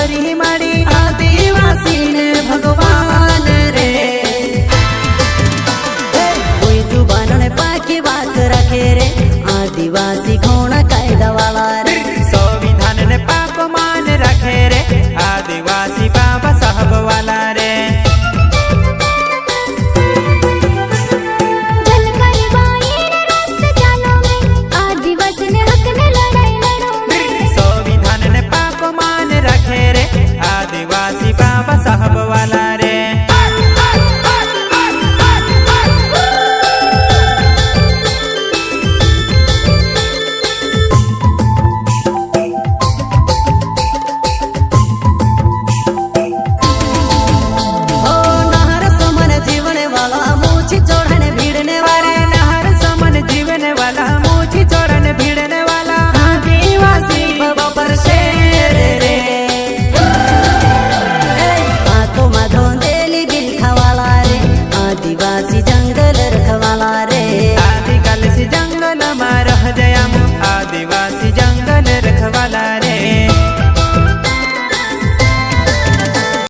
કરી માડી આદિવાસી ને ભગવાન રે કોઈ જુબાન ને પાકી વાત રાખે રે આદિવાસી ઘોણા કાયદા વાળા રે संविधान ने पाप मान रखे रे आदिवासी बाबा साहब वाला रे संविधान ने पाप मान रखे रे आदिवासी बाबा साहब